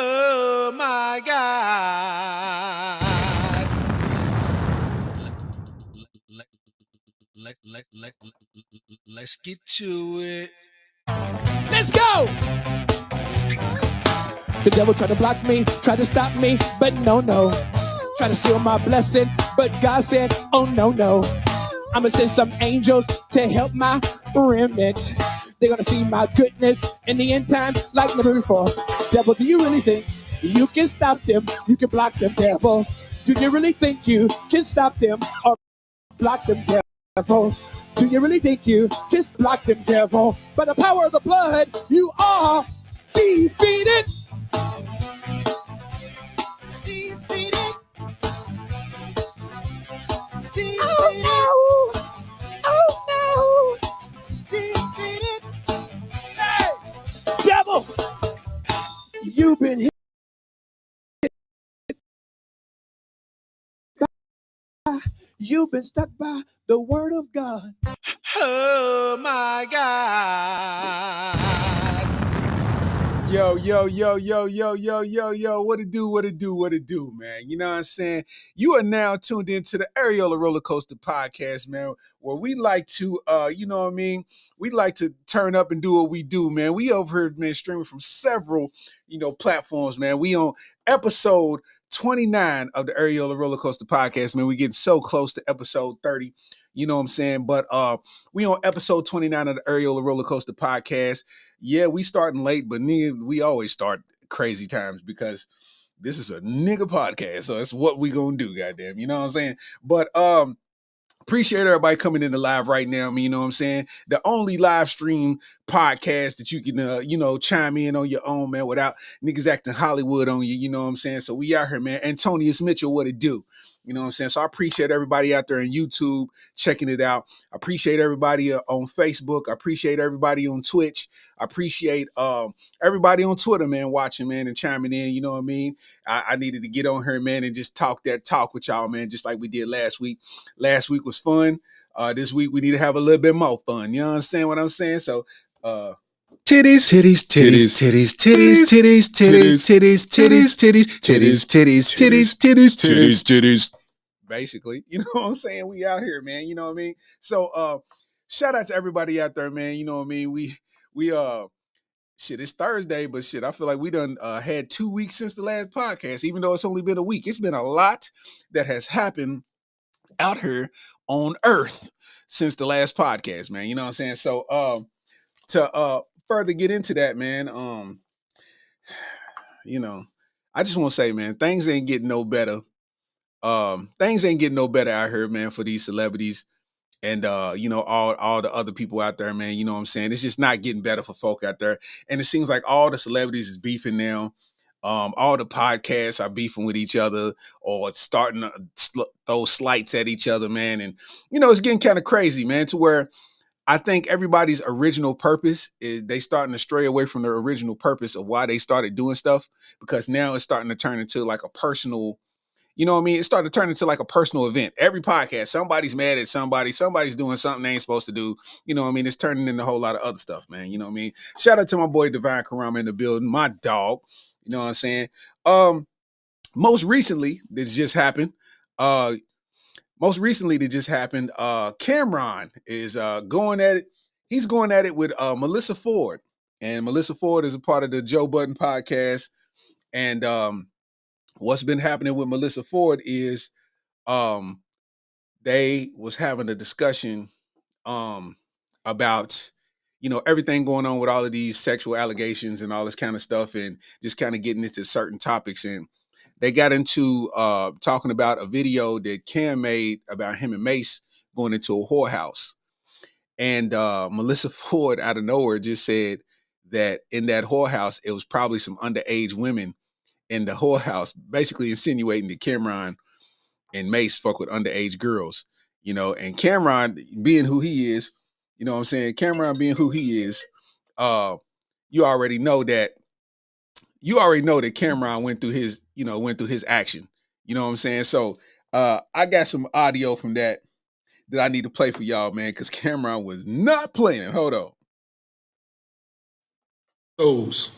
Oh my God. Let's get to it. Let's go! The devil tried to block me, tried to stop me, but no. Tried to steal my blessing, but God said, oh no. I'ma send some angels to help my remnant. They're gonna see my goodness in the end time like never before. Devil, do you really think you can stop them? You can block them, devil. Do you really think you can stop them or block them, devil? Do you really think you can block them, devil? By the power of the blood, you are defeated. Defeated. Oh no! Oh no! Defeated. Hey! Devil! You've been hit. You've been stuck by the word of God. Oh my God. Yo, what it do, man? You know what I'm saying? You are now tuned into the Areola Rollercoaster podcast, man, where we like to, you know what I mean? We like to turn up and do what we do, man. We over here, man, streaming from several, platforms, man. We on episode 29 of the Areola Rollercoaster podcast, man. We getting so close to episode 30. You know what I'm saying? But we on episode 29 of the Areola Rollercoaster podcast. Yeah, we starting late, but we always start crazy times because this is a nigga podcast. So that's what we gonna do, goddamn. You know what I'm saying? But appreciate everybody coming into live right now. I mean, you know what I'm saying? The only live stream podcast that you can, chime in on your own, man, without niggas acting Hollywood on you. You know what I'm saying? So we out here, man. Antonius Mitchell, what it do? You know what I'm saying? So I appreciate everybody out there on YouTube checking it out. I appreciate everybody on Facebook. I appreciate everybody on Twitch. I appreciate everybody on Twitter, man, watching, man, and chiming in. You know what I mean? I needed to get on here, man, and just talk that talk with y'all, man, just like we did last week. Last week was fun. This week we need to have a little bit more fun. You know what I'm saying? What I'm saying? So, titties, titties, titties, titties, titties, titties, titties, titties, titties, titties, titties, titties, titties, titties, titties, titties. Basically, you know what I'm saying? We out here, man. You know what I mean? So, shout out to everybody out there, man. You know what I mean? We shit, it's Thursday, but shit, I feel like we done had 2 weeks since the last podcast, even though it's only been a week. It's been a lot that has happened out here on Earth since the last podcast, man. You know what I'm saying? So to further get into that, man, I just want to say, man, things ain't getting no better. Things ain't getting no better out here, man, for these celebrities and all the other people out there, man. You know what I'm saying? It's just not getting better for folk out there. And it seems like all the celebrities is beefing now. All the podcasts are beefing with each other or starting to throw slights at each other, man. And it's getting kind of crazy, man, to where I think everybody's original purpose is they starting to stray away from their original purpose of why they started doing stuff, because now it's starting to turn into like a personal, you know what I mean? It started to turn into like a personal event. Every podcast, somebody's mad at somebody. Somebody's doing something they ain't supposed to do. You know what I mean? It's turning into a whole lot of other stuff, man. You know what I mean? Shout out to my boy Divine Karama in the building, my dog. You know what I'm saying? Most recently, this just happened. Cameron is going at it. He's going at it with Melissa Ford. And Melissa Ford is a part of the Joe Budden podcast. And what's been happening with Melissa Ford is they was having a discussion about everything going on with all of these sexual allegations and all this kind of stuff, and just kind of getting into certain topics. And they got into talking about a video that Cam made about him and Mace going into a whorehouse. And Melissa Ford out of nowhere just said that in that whorehouse it was probably some underage women in the whorehouse, basically insinuating that Cameron and Mace fuck with underage girls, and Cameron being who he is, you know what I'm saying? Cameron being who he is, you already know that Cameron went through his action. You know what I'm saying? So I got some audio from that I need to play for y'all, man, because Cameron was not playing. Hold on. Those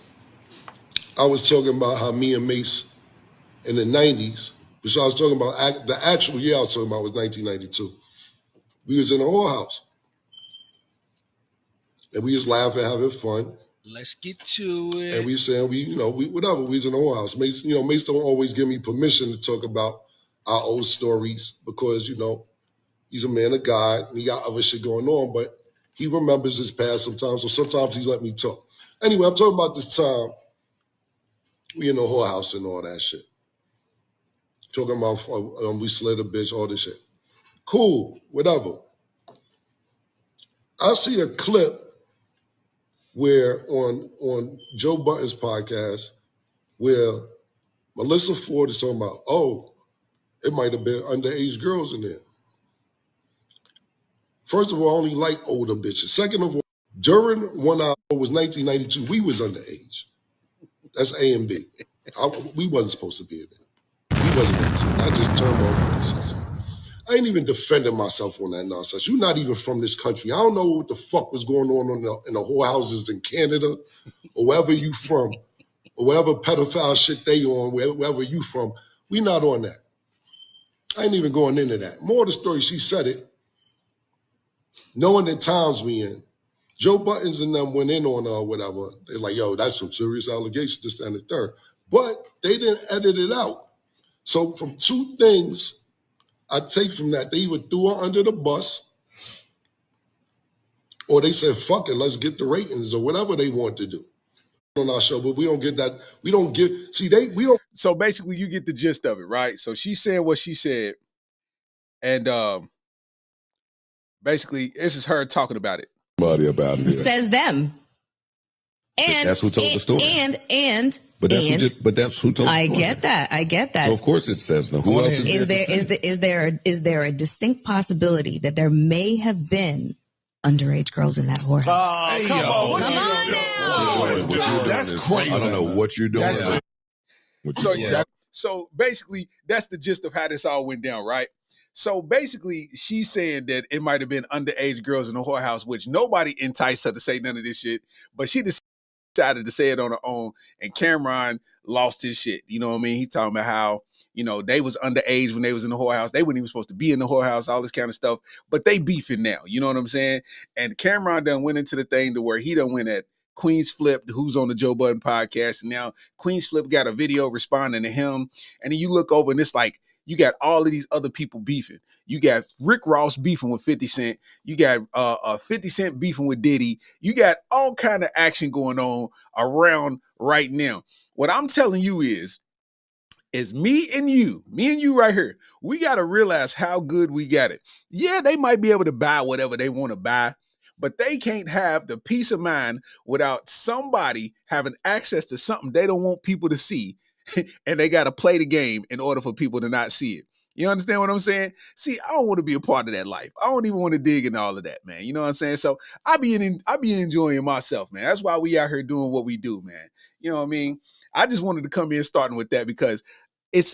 I was talking about how me and Mace in the 90s, which I was talking about, the actual year I was talking about was 1992. We was in a whorehouse. And we just laughing, having fun. Let's get to it. And we saying, whatever, we was in a whorehouse. Mace, Mace don't always give me permission to talk about our old stories because, he's a man of God and he got other shit going on, but he remembers his past sometimes, so sometimes he let me talk. Anyway, I'm talking about this time we in the whorehouse and all that shit. Talking about we slid a bitch, all this shit. Cool, whatever. I see a clip where on Joe Budden's podcast where Melissa Ford is talking about, it might have been underage girls in there. First of all, I only like older bitches. Second of all, during when I was 1992, we was underage. That's A and B. We wasn't supposed to be in there. We wasn't 18. I just turned off for decency. I ain't even defending myself on that nonsense. You're not even from this country. I don't know what the fuck was going on in the whorehouses in Canada or wherever you from or whatever pedophile shit they on, wherever you from. We not on that. I ain't even going into that. More of the story, she said it. Knowing the times we in, Joe Buttons and them went in on whatever. They're like, yo, that's some serious allegations, this, that, and the third. But they didn't edit it out. So from two things I take from that, they either threw her under the bus or they said, fuck it, let's get the ratings or whatever they want to do on our show. But we don't get that. We don't get, we don't. So basically you get the gist of it, right? So she said what she said. And basically this is her talking about it. About it. Says them. And that's who told the story. But that's who told the story. I get that. So of course it says them. Who else is there a distinct possibility that there may have been underage girls in that whorehouse? Oh, come on now. That's crazy. I don't know what you're doing. So basically that's the gist of how this all went down, right? So basically, she's saying that it might have been underage girls in the whorehouse, which nobody enticed her to say none of this shit. But she decided to say it on her own. And Cameron lost his shit. You know what I mean? He's talking about how, they was underage when they was in the whorehouse. They weren't even supposed to be in the whorehouse, all this kind of stuff. But they beefing now. You know what I'm saying? And Cameron done went into the thing to where he done went at Queen's Flip, who's on the Joe Budden podcast. And now Queen's Flip got a video responding to him. And then you look over and it's like, you got all of these other people beefing. You got Rick Ross beefing with 50 Cent. You got 50 Cent beefing with Diddy. You got all kind of action going on around right now. What I'm telling you is me and you right here, we got to realize how good we got it. Yeah, they might be able to buy whatever they want to buy, but they can't have the peace of mind without somebody having access to something they don't want people to see. And they got to play the game in order for people to not see it. You understand what I'm saying? See, I don't want to be a part of that life. I don't even want to dig into all of that, man. You know what I'm saying? So I be enjoying myself, man. That's why we out here doing what we do, man. You know what I mean? I just wanted to come in starting with that because it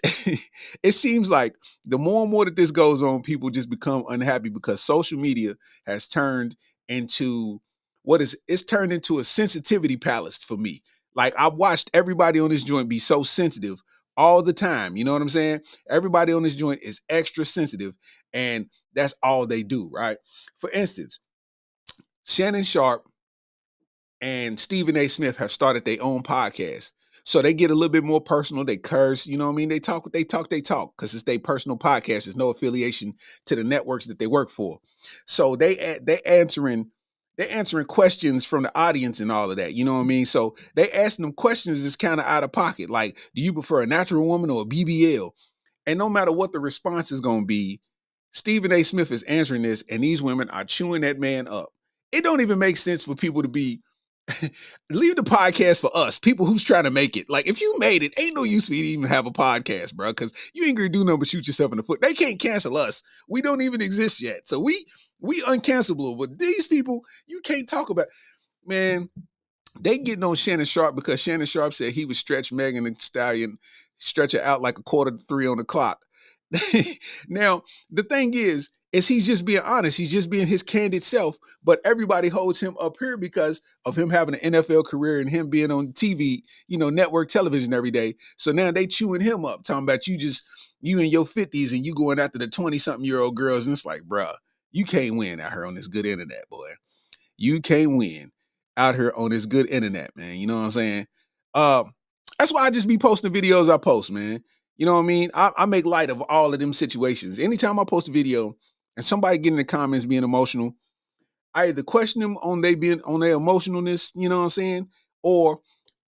seems like the more and more that this goes on, people just become unhappy because social media has turned into it's turned into a sensitivity palace for me. Like I've watched everybody on this joint be so sensitive all the time. You know what I'm saying? Everybody on this joint is extra sensitive and that's all they do, right? For instance, Shannon Sharp and Stephen A. Smith have started their own podcast. So they get a little bit more personal. They curse, you know what I mean? They talk because it's their personal podcast. There's no affiliation to the networks that they work for. So they answering questions from the audience and all of that. You know what I mean? So they asking them questions that's kind of out of pocket. Like, do you prefer a natural woman or a BBL? And no matter what the response is going to be, Stephen A. Smith is answering this and these women are chewing that man up. It don't even make sense for people to be leave the podcast for us, people who's trying to make it. Like, if you made it, ain't no use for you to even have a podcast, bro, because you ain't gonna do nothing but shoot yourself in the foot. They can't cancel us. We don't even exist yet. So we uncancelable. But these people, you can't talk about. Man, they getting on Shannon Sharp because Shannon Sharp said he would stretch Megan Thee Stallion, stretch her out like 2:45 on the clock. Now, the thing is, is he's just being honest. He's just being his candid self. But everybody holds him up here because of him having an NFL career and him being on TV, network television every day. So now they chewing him up, talking about you in your 50s and you going after the 20-something-year-old girls. And it's like, bruh, you can't win out here on this good internet, boy. You can't win out here on this good internet, man. You know what I'm saying? That's why I just be posting videos I post, man. You know what I mean? I make light of all of them situations. Anytime I post a video and somebody get in the comments being emotional, I either question them on their emotionalness, you know what I'm saying? Or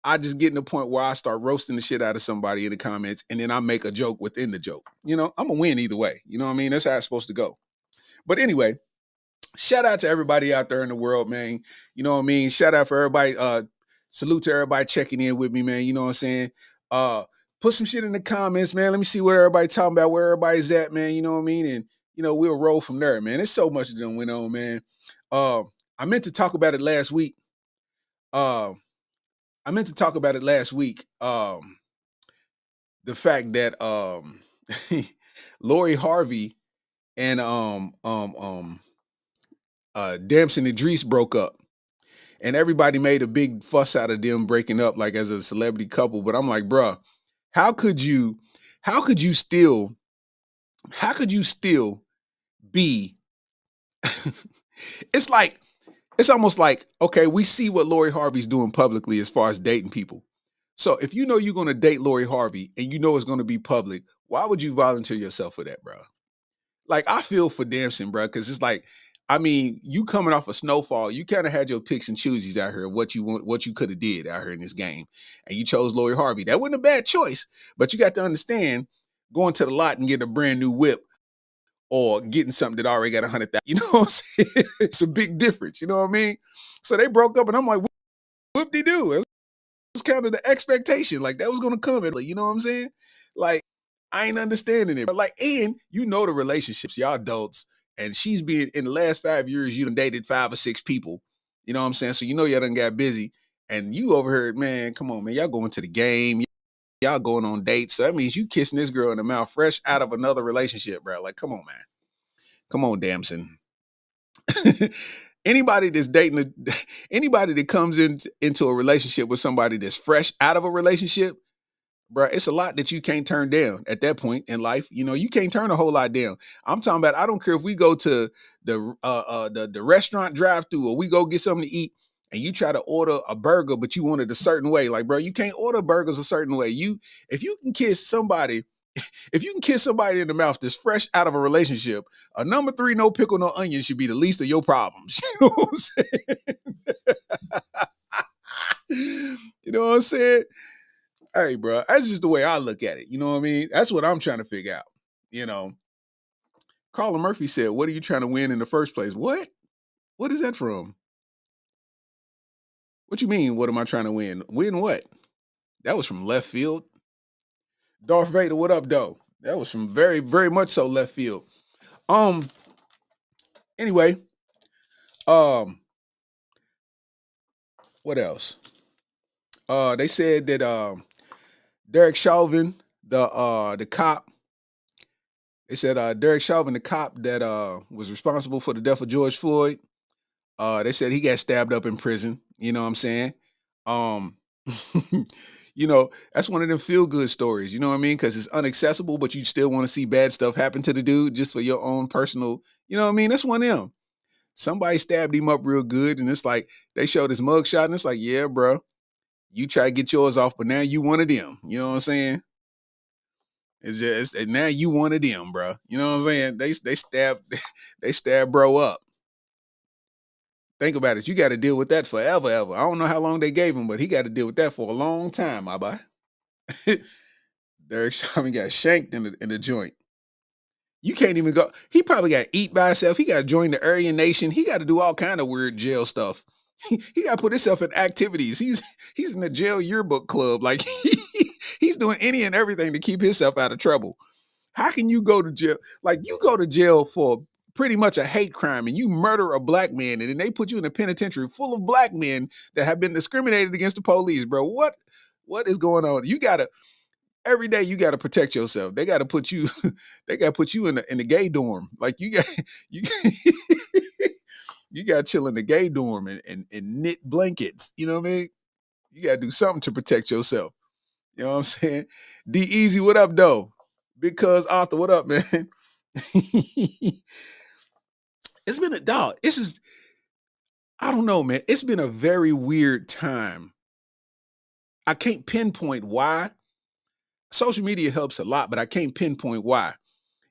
I just get in the point where I start roasting the shit out of somebody in the comments and then I make a joke within the joke. I'm going to win either way. You know what I mean? That's how it's supposed to go. But anyway, shout out to everybody out there in the world, man. You know what I mean? Shout out for everybody. Salute to everybody checking in with me, man. You know what I'm saying? Put some shit in the comments, man. Let me see what everybody talking about, where everybody's at, man. You know what I mean? And, we'll roll from there, man. There's so much that done went on, man. I meant to talk about it last week. The fact that Lori Harvey and Damson Idris broke up. And everybody made a big fuss out of them breaking up like as a celebrity couple. But I'm like, bruh, how could you still be it's almost like, okay, we see what Lori Harvey's doing publicly as far as dating people. So if you know you're going to date Lori Harvey and you know it's going to be public, why would you volunteer yourself for that, bro? Like, I feel for Damson, bro, because it's like, you coming off a snowfall, you kind of had your picks and choosies out here, what you could have did out here in this game, and you chose Lori Harvey. That wasn't a bad choice, but you got to understand, going to the lot and getting a brand new whip or getting something that already got 100,000, you know what I'm saying? It's a big difference, you know what I mean? So they broke up, and I'm like, whoop-de-doo. It was kind of the expectation, like that was going to come, you know what I'm saying? Like, I ain't understanding it, but and the relationships, y'all adults, and she's been in the last 5 years, you done dated 5 or 6 people. You know what I'm saying? So y'all done got busy, and you overheard, man, come on, man, y'all going to the game, y'all going on dates. So that means you kissing this girl in the mouth fresh out of another relationship, bro. Like, come on, man. Come on, Damson. Anybody that's dating, anybody that comes into a relationship with somebody that's fresh out of a relationship, bro, it's a lot that you can't turn down at that point in life. You can't turn a whole lot down. I'm talking about, I don't care if we go to the restaurant drive-thru or we go get something to eat and you try to order a burger, but you want it a certain way. Like, bro, you can't order burgers a certain way. If you can kiss somebody in the mouth that's fresh out of a relationship, a number 3, no pickle, no onion should be the least of your problems. You know what I'm saying? You know what I'm saying? Hey, bro, that's just the way I look at it. You know what I mean? That's what I'm trying to figure out. Carla Murphy said, what are you trying to win in the first place? What? What is that from? What you mean, what am I trying to win? Win what? That was from left field. Darth Vader, what up, though? That was from very, very much so left field. Anyway, what else? They said that Derek Chauvin, the cop, they said Derek Chauvin, the cop that was responsible for the death of George Floyd, they said he got stabbed up in prison. You know what I'm saying? That's one of them feel-good stories, you know what I mean? Because it's unaccessible, but you still want to see bad stuff happen to the dude just for your own personal, you know what I mean? That's one of them. Somebody stabbed him up real good, and it's like, they showed his mugshot, and it's like, yeah, bro, you try to get yours off, but now you one of them. You know what I'm saying? It's just, and now you one of them, bro. You know what I'm saying? They stabbed bro up. Think about it. You got to deal with that forever, ever. I don't know how long they gave him, but he got to deal with that for a long time, my boy. Derek Chauvin got shanked in the joint. You can't even go. He probably got to eat by himself. He got to join the Aryan Nation. He got to do all kind of weird jail stuff. He got to put himself in activities. He's in the jail yearbook club. Like he's doing any and everything to keep himself out of trouble. How can you go to jail? Like, you go to jail for pretty much a hate crime and you murder a black man, and then they put you in a penitentiary full of black men that have been discriminated against the police, bro. What is going on? every day you got to protect yourself. They got to put you, in the gay dorm. Like you you, you got to chill in the gay dorm and knit blankets. You know what I mean? You got to do something to protect yourself. You know what I'm saying? D Easy, what up, though? Because Arthur, what up, man? It's been a dog. I don't know, man. It's been a very weird time. I can't pinpoint why. Social media helps a lot, but I can't pinpoint why.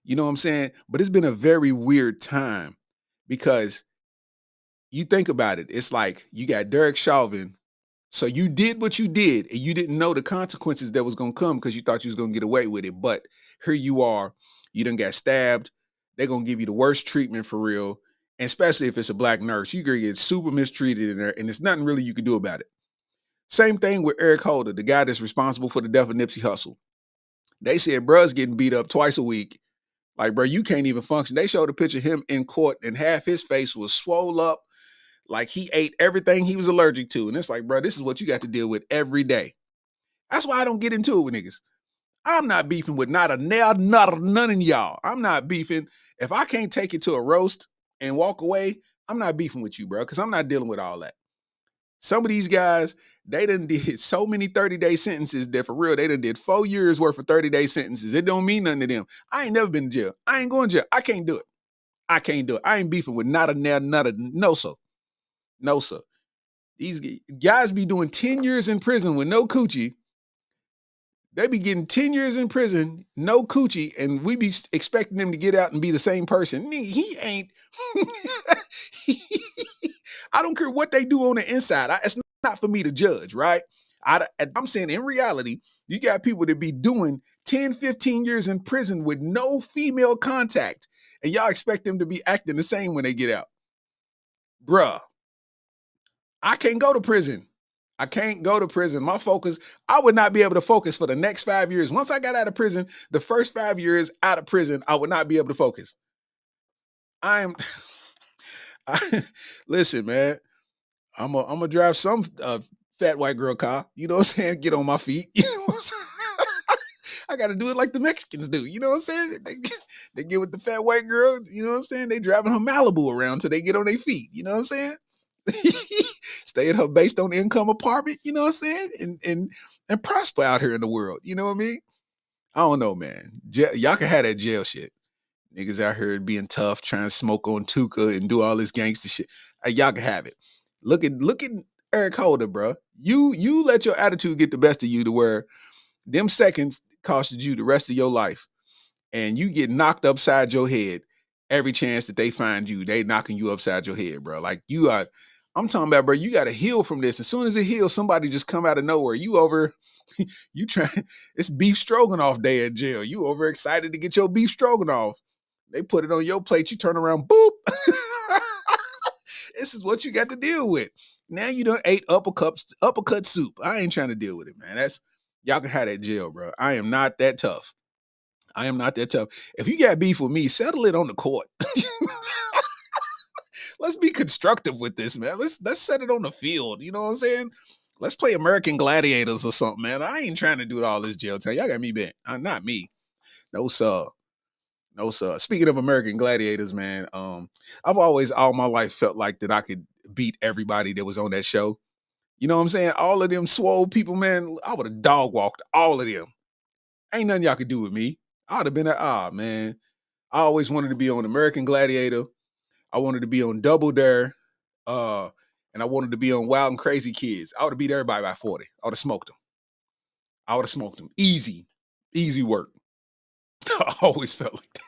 You know what I'm saying? But it's been a very weird time because you think about it. It's like you got Derek Chauvin. So you did what you did and you didn't know the consequences that was going to come because you thought you was going to get away with it. But here you are. You done got stabbed. They're going to give you the worst treatment for real. And especially if it's a black nurse, you're going to get super mistreated in there and there's nothing really you can do about it. Same thing with Eric Holder, the guy that's responsible for the death of Nipsey Hussle. They said bruh's getting beat up twice a week. Like, bro, you can't even function. They showed a picture of him in court and half his face was swole up like he ate everything he was allergic to. And it's like, bro, this is what you got to deal with every day. That's why I don't get into it with niggas. I'm not beefing with none of y'all. I'm not beefing. If I can't take it to a roast and walk away, I'm not beefing with you, bro, because I'm not dealing with all that. Some of these guys, they done did so many 30-day sentences that for real, they done did 4 years worth of 30-day sentences. It don't mean nothing to them. I ain't never been to jail. I ain't going to jail. I can't do it. I can't do it. I ain't beefing with no, sir. No, sir. These guys be doing 10 years in prison with no coochie. They be getting 10 years in prison, no coochie, and we be expecting them to get out and be the same person. He ain't. I don't care what they do on the inside. It's not for me to judge, right? I'm saying in reality, you got people that be doing 10, 15 years in prison with no female contact, and y'all expect them to be acting the same when they get out. Bruh, I can't go to prison. I can't go to prison. My focus, I would not be able to focus for the next 5 years. Once I got out of prison, the first 5 years out of prison, I would not be able to focus. Listen, man, I'm gonna drive some fat white girl car. You know what I'm saying? Get on my feet. You know what I'm saying? I got to do it like the Mexicans do. You know what I'm saying? They get with the fat white girl. You know what I'm saying? They driving her Malibu around till they get on their feet. You know what I'm saying? Stay at her based on income apartment. You know what I'm saying? And prosper out here in the world. You know what I mean? I don't know, man. Y'all can have that jail shit. Niggas out here being tough, trying to smoke on Tuka and do all this gangster shit. Y'all can have it. Look at Eric Holder, bro. You let your attitude get the best of you to where them seconds costed you the rest of your life, and you get knocked upside your head every chance that they find you. They knocking you upside your head, bro. Like you are. I'm talking about, bro. You got to heal from this. As soon as it heals, somebody just come out of nowhere. You over. You try. It's beef stroganoff day at jail. You over excited to get your beef stroganoff. They put it on your plate. You turn around, boop. This is what you got to deal with. Now you done ate uppercut soup. I ain't trying to deal with it, man. Y'all can have that jail, bro. I am not that tough. I am not that tough. If you got beef with me, settle it on the court. Let's be constructive with this, man. Let's set it on the field. You know what I'm saying? Let's play American Gladiators or something, man. I ain't trying to do all this jail time. Y'all got me bent. Not me. No, sir. No, sir. Speaking of American Gladiators, man, I've always all my life felt like that I could beat everybody that was on that show. You know what I'm saying? All of them swole people, man, I would have dog walked all of them. Ain't nothing y'all could do with me. I would have been man. I always wanted to be on American Gladiator. I wanted to be on Double Dare. And I wanted to be on Wild and Crazy Kids. I would have beat everybody by 40. I would have smoked them. Easy work. I always felt like that.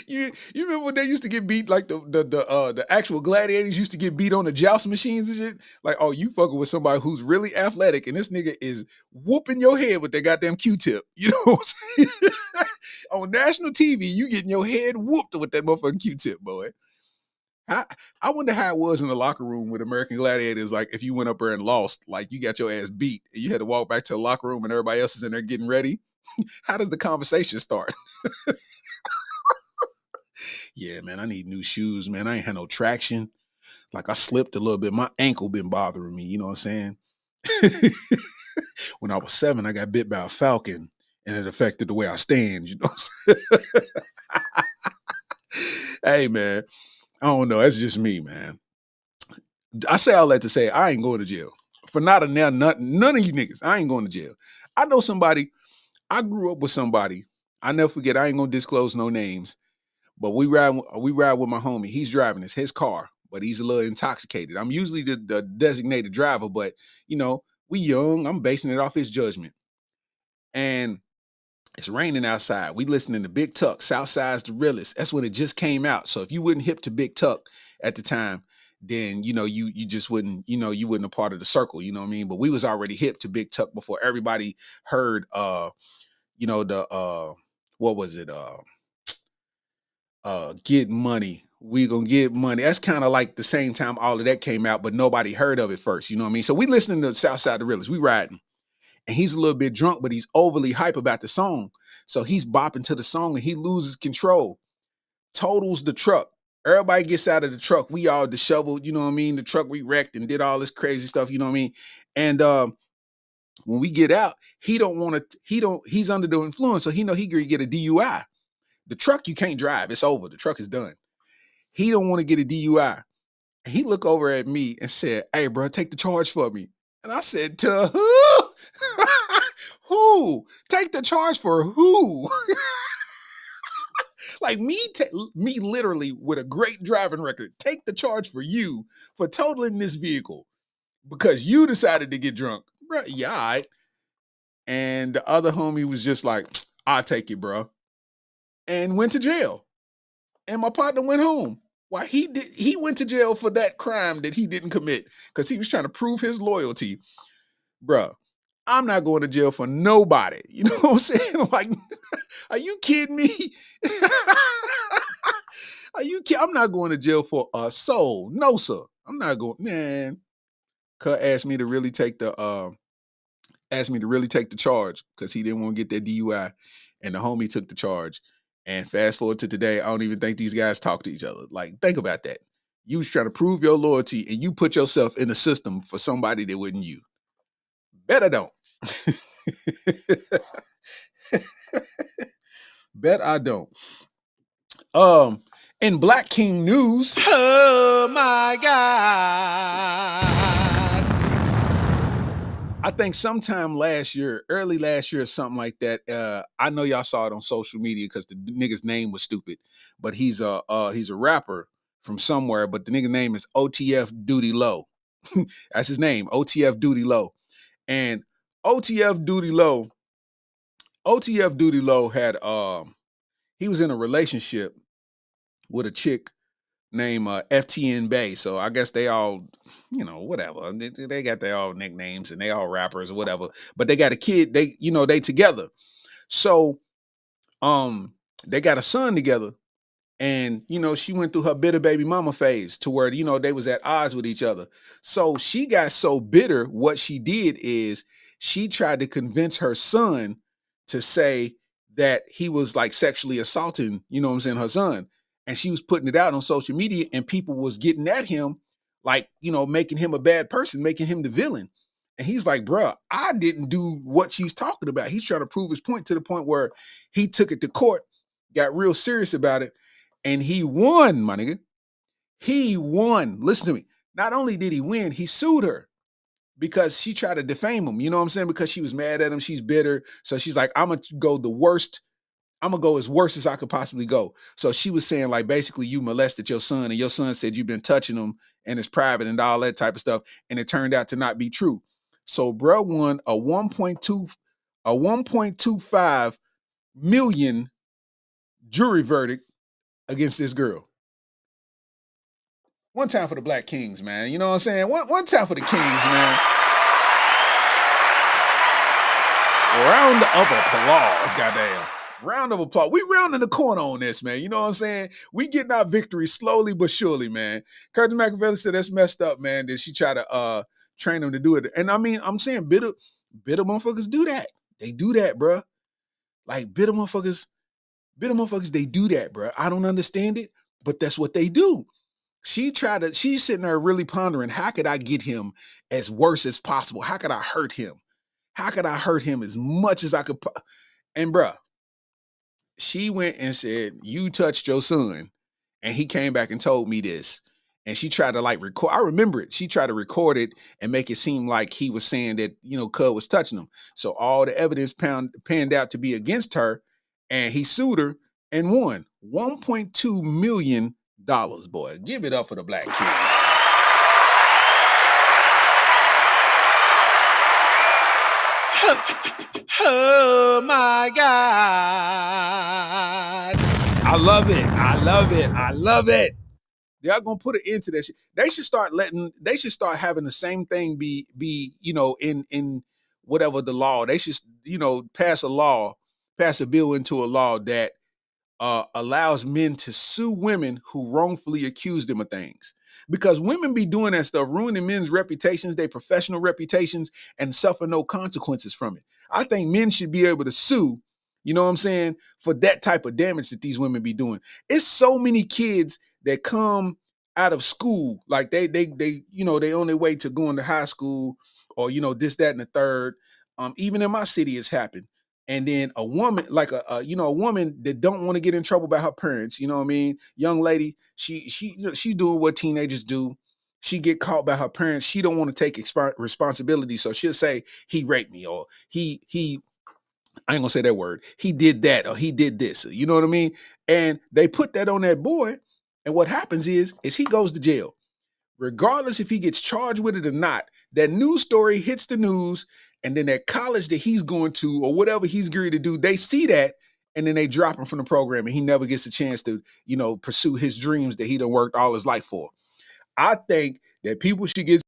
You remember when they used to get beat, like the actual gladiators used to get beat on the joust machines and shit? Like, oh, you fucking with somebody who's really athletic and this nigga is whooping your head with that goddamn Q-tip. You know what I'm saying? On national TV, you getting your head whooped with that motherfucking Q-tip, boy. I wonder how it was in the locker room with American Gladiators. Like, if you went up there and lost, like you got your ass beat and you had to walk back to the locker room and everybody else is in there getting ready. How does the conversation start? Yeah, man, I need new shoes, man. I ain't had no traction. Like, I slipped a little bit. My ankle been bothering me. You know what I'm saying? When I was 7, I got bit by a falcon, and it affected the way I stand. You know what I'm saying? Hey, man, I don't know. That's just me, man. I say all that to say I ain't going to jail for none of you niggas. I ain't going to jail. I know somebody. I grew up with somebody. I never forget. I ain't gonna disclose no names, but we ride with my homie. He's driving. It's his car, but he's a little intoxicated. I'm usually the designated driver, but you know, we young. I'm basing it off his judgment. And it's raining outside. We listening to Big Tuck, Southside's the realest. That's when it just came out. So if you wouldn't hip to Big Tuck at the time, then you know you just wouldn't, you wouldn't a part of the circle, you know what I mean? But we was already hip to Big Tuck before everybody heard the what was it? Get money. We gonna get money. That's kind of like the same time all of that came out, but nobody heard of it first. You know what I mean? So we listening to Southside the Realest. We riding. And he's a little bit drunk, but he's overly hype about the song. So he's bopping to the song and he loses control. Totals the truck. Everybody gets out of the truck. We all disheveled, you know what I mean? The truck we wrecked and did all this crazy stuff, you know what I mean? And when we get out, he's under the influence, so he know he could get a DUI. The truck you can't drive. It's over. The truck is done. He don't want to get a DUI. And he looked over at me and said, "Hey, bro, take the charge for me." And I said, "To who? Who? Take the charge for who?" Like me literally with a great driving record, take the charge for you for totaling this vehicle because you decided to get drunk. Bro, yeah, all right. And the other homie was just like, "I'll take it, bro." And went to jail. And my partner went home. Why he went to jail for that crime that he didn't commit because he was trying to prove his loyalty. Bruh, I'm not going to jail for nobody. You know what I'm saying? Like, are you kidding me? I'm not going to jail for a soul. No, sir. I'm not going, man. Cut asked me to really take the charge because he didn't want to get that DUI. And the homie took the charge. And fast forward to today, I don't even think these guys talk to each other. Like, think about that. You was trying to prove your loyalty and you put yourself in the system for somebody that wasn't you. Bet I don't. Bet I don't. In Black King news. Oh my God. I think sometime early last year or something like that. I know y'all saw it on social media because the nigga's name was stupid, but he's a rapper from somewhere, but the nigga name is OTF Duty Low. That's his name, OTF Duty Low. And OTF Duty Low had he was in a relationship with a chick named FTN Bay. So I guess they all, whatever. They got their all nicknames and they all rappers or whatever. But they got a kid, they together. So they got a son together. And, she went through her bitter baby mama phase to where, they was at odds with each other. So she got so bitter, what she did is she tried to convince her son to say that he was like sexually assaulting, her son. And she was putting it out on social media and people was getting at him, like, making him a bad person, making him the villain. And he's like, bruh, I didn't do what she's talking about. He's trying to prove his point to the point where he took it to court, got real serious about it. And he won, my nigga. He won. Listen to me. Not only did he win, he sued her because she tried to defame him. You know what I'm saying? Because she was mad at him. She's bitter. So she's like, I'm going to go the worst. I'm going to go as worst as I could possibly go. So she was saying, like, basically you molested your son and your son said you've been touching him and it's private and all that type of stuff. And it turned out to not be true. So bro won a 1.25 million jury verdict against this girl. One time for the Black Kings, man. You know what I'm saying? One time for the Kings, man. Round of applause, goddamn. Round of applause. We rounding the corner on this, man. You know what I'm saying? We getting our victory slowly but surely, man. Curtis Machiavelli said that's messed up, man. Did she try to train him to do it? And I mean, I'm saying bitter motherfuckers do that. They do that, bro. Like bitter motherfuckers, they do that, bro. I don't understand it, but that's what they do. She's sitting there really pondering, how could I get him as worse as possible? How could I hurt him? How could I hurt him as much as I could? And bruh, she went and said, "You touched your son," and he came back and told me this. And she tried to like record. I remember it. She tried to record it and make it seem like he was saying that Cud was touching him. So all the evidence panned out to be against her, and he sued her and won $1.2 million. Boy, give it up for the black kid. Oh my God. I love it. I love it. I love it. They're gonna put an end to that shit. They should start having the same thing be in whatever the law. They should, pass a bill into a law that allows men to sue women who wrongfully accuse them of things. Because women be doing that stuff, ruining men's reputations, their professional reputations, and suffer no consequences from it. I think men should be able to sue, you know what I'm saying, for that type of damage that these women be doing. It's so many kids that come out of school, like they on their way to going to high school, or this, that, and the third. Even in my city, it's happened. And then a woman, like a woman that don't want to get in trouble by her parents, you know what I mean? Young lady, she doing what teenagers do. She get caught by her parents. She don't want to take responsibility, so she'll say he raped me, or he I ain't gonna say that word. He did that, or he did this. You know what I mean? And they put that on that boy, and what happens is he goes to jail. Regardless if he gets charged with it or not, that news story hits the news, and then that college that he's going to or whatever he's geared to do, they see that, and then they drop him from the program, and he never gets a chance to, pursue his dreams that he done worked all his life for. I think that people should get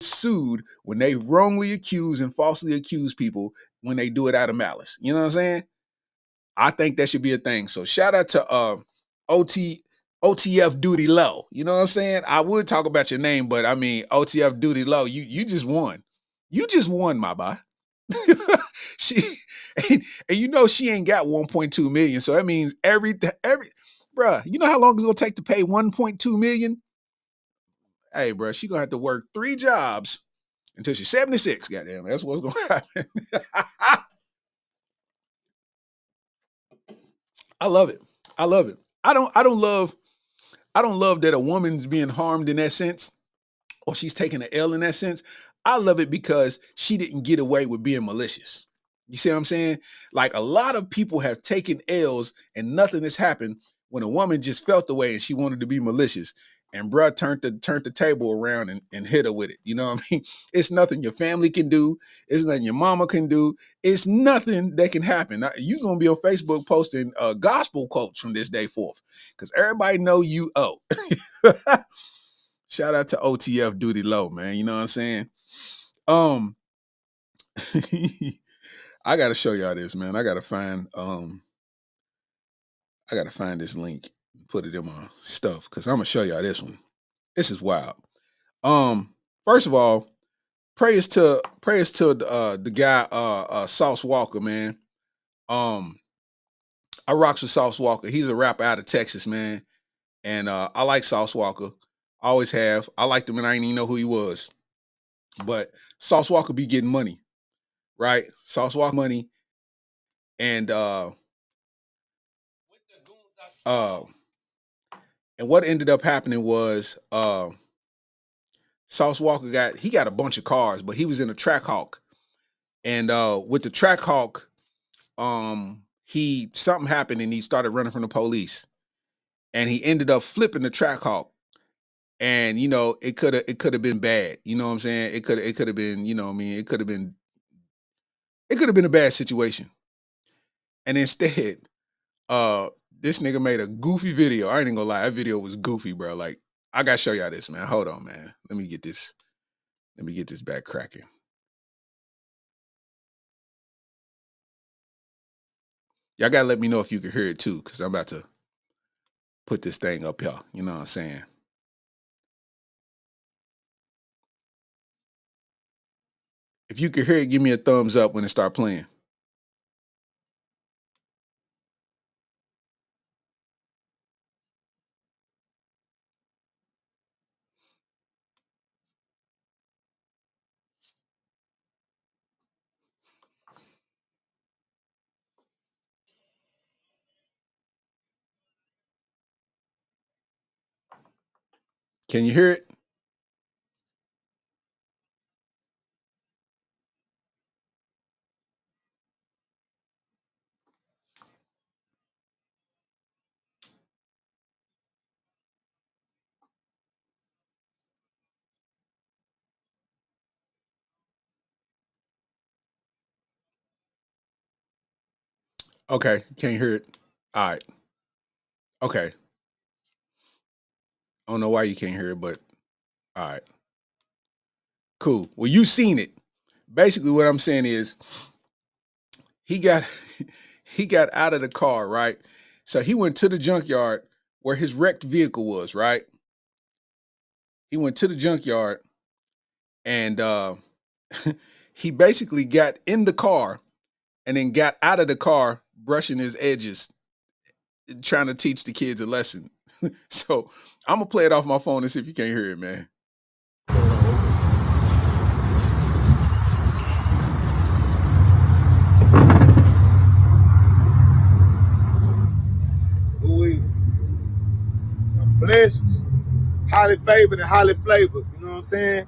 sued when they wrongly accuse and falsely accuse people when they do it out of malice. You know what I'm saying? I think that should be a thing. So shout out to OTF Duty Low. You know what I'm saying? I would talk about your name, but I mean OTF Duty Low. You just won. You just won, my boy. she and she ain't got 1.2 million. So that means every bruh, you know how long it's gonna take to pay 1.2 million? Hey, bruh, she gonna have to work 3 jobs until she's 76. Goddamn, that's what's gonna happen. I love it. I love it. I don't love that a woman's being harmed in that sense, or she's taking an L in that sense. I love it because she didn't get away with being malicious. You see what I'm saying? Like, a lot of people have taken L's and nothing has happened when a woman just felt the way and she wanted to be malicious. And bruh turned the table around and hit her with it. You know what I mean? It's nothing your family can do. It's nothing your mama can do. It's nothing that can happen. Now, you going to be on Facebook posting gospel quotes from this day forth, because everybody know you owe. Shout out to OTF Duty Low, man. You know what I'm saying? I gotta show y'all this, man. I gotta find this link, put it in my stuff, because I'm gonna show y'all this one. This is wild. First of all, praise to the guy Sauce Walker, man. I rocks with Sauce Walker. He's a rapper out of Texas, man. And I like Sauce Walker. Always have. I liked him and I didn't even know who he was. But Sauce Walker be getting money, right? Sauce Walker money. And and what ended up happening was Sauce Walker got a bunch of cars, but he was in a Trackhawk. And with the Trackhawk, something happened and he started running from the police. And he ended up flipping the Trackhawk. And it could have been bad. You know what I'm saying? It could have been, you know what I mean? It could have been a bad situation. And instead, this nigga made a goofy video. I ain't even gonna lie, that video was goofy, bro. Like, I gotta show y'all this, man. Hold on, man. Let me get this back cracking. Y'all gotta let me know if you can hear it too, because I'm about to put this thing up here. You know what I'm saying? If you can hear it, give me a thumbs up when it start playing. Can you hear it? Okay, can't hear it. All right. Okay. I don't know why you can't hear it, but all right. Cool. Well, you seen it. Basically, what I'm saying is he got he got out of the car, right? So he went to the junkyard where his wrecked vehicle was, right? He went to the junkyard and he basically got in the car and then got out of the car brushing his edges, trying to teach the kids a lesson. So I'm gonna play it off my phone and see if you can't hear it, man. I'm blessed, highly favored, and highly flavored. You know what I'm saying?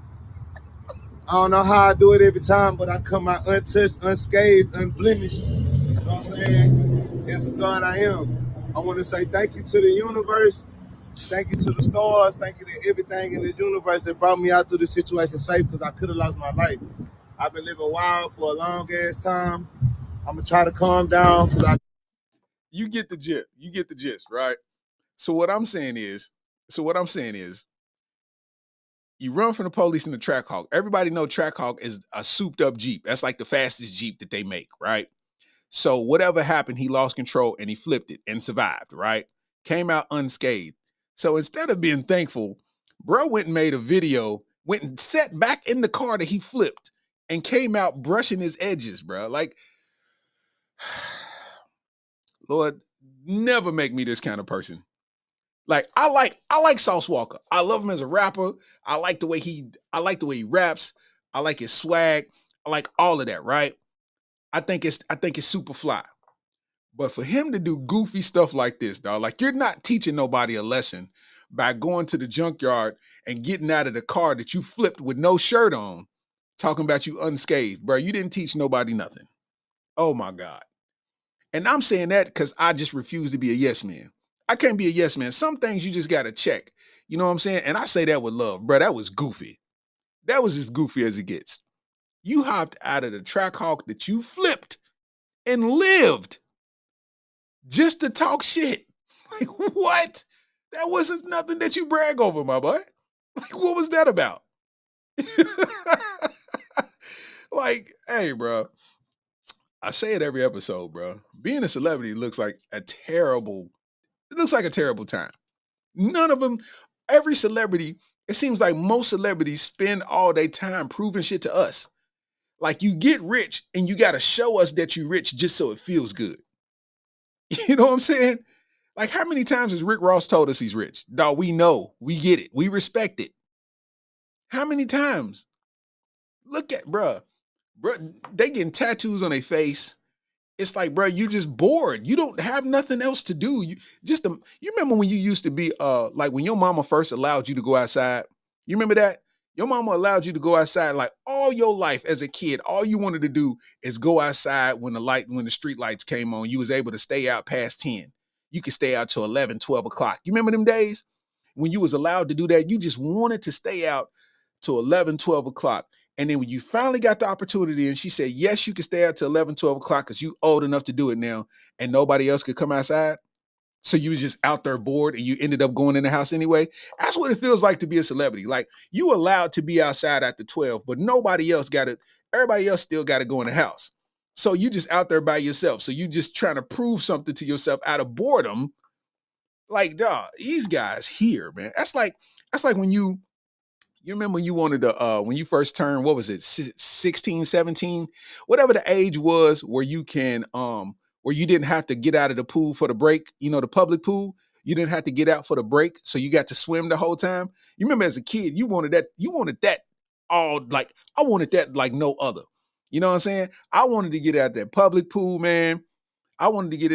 I don't know how I do it every time, but I come out untouched, unscathed, unblemished. You know what I'm saying? It's the God I am. I want to say thank you to the universe. Thank you to the stars. Thank you to everything in this universe that brought me out through this situation safe, because I could have lost my life. I've been living wild for a long ass time. I'm going to try to calm down because You get the gist. You get the gist, right? So what I'm saying is, you run from the police in the Trackhawk. Everybody know Trackhawk is a souped up Jeep. That's like the fastest Jeep that they make, right? So whatever happened, he lost control and he flipped it and survived, right? Came out unscathed. So instead of being thankful, bro went and made a video, went and sat back in the car that he flipped and came out brushing his edges, bro. Like, Lord, never make me this kind of person. Like I like Sauce Walker. I love him as a rapper. I like the way he raps. I like his swag. I like all of that, right? I think it's super fly. But for him to do goofy stuff like this, dog, like you're not teaching nobody a lesson by going to the junkyard and getting out of the car that you flipped with no shirt on, talking about you unscathed, bro. You didn't teach nobody nothing. Oh my God. And I'm saying that because I just refuse to be a yes man. I can't be a yes man. Some things you just gotta check. You know what I'm saying? And I say that with love, bro. That was goofy. That was as goofy as it gets. You hopped out of the track hawk that you flipped and lived just to talk shit. Like, what? That wasn't nothing that you brag over, my boy. Like, what was that about? Like, hey, bro. I say it every episode, bro. Being a celebrity looks like a terrible time. None of them, every celebrity, it seems like most celebrities spend all their time proving shit to us. Like you get rich and you got to show us that you're rich just so it feels good. You know what I'm saying? Like how many times has Rick Ross told us he's rich? Dog, we know, we get it, we respect it. How many times? Look at, bruh, they getting tattoos on their face. It's like, bro, you just bored. You don't have nothing else to do. You remember when you used to be like when your mama first allowed you to go outside? You remember that? Your mama allowed you to go outside like all your life as a kid. All you wanted to do is go outside when the street lights came on. You was able to stay out past 10. You could stay out till 11, 12 o'clock. You remember them days when you was allowed to do that? You just wanted to stay out till 11, 12 o'clock. And then when you finally got the opportunity and she said, yes, you can stay out till 11, 12 o'clock because you old enough to do it now and nobody else could come outside. So you was just out there bored and you ended up going in the house anyway. That's what it feels like to be a celebrity. Like you allowed to be outside after 12, but nobody else got it. Everybody else still got to go in the house. So you just out there by yourself. So you just trying to prove something to yourself out of boredom. Like, dog, these guys here, man. That's like when you remember when you wanted to when you first turned, what was it, 16, 17, whatever the age was where you can where you didn't have to get out of the pool for the break, the public pool. You didn't have to get out for the break, so you got to swim the whole time. You remember as a kid, you wanted that all like I wanted that like no other. You know what I'm saying? I wanted to get out that public pool, man. I wanted to get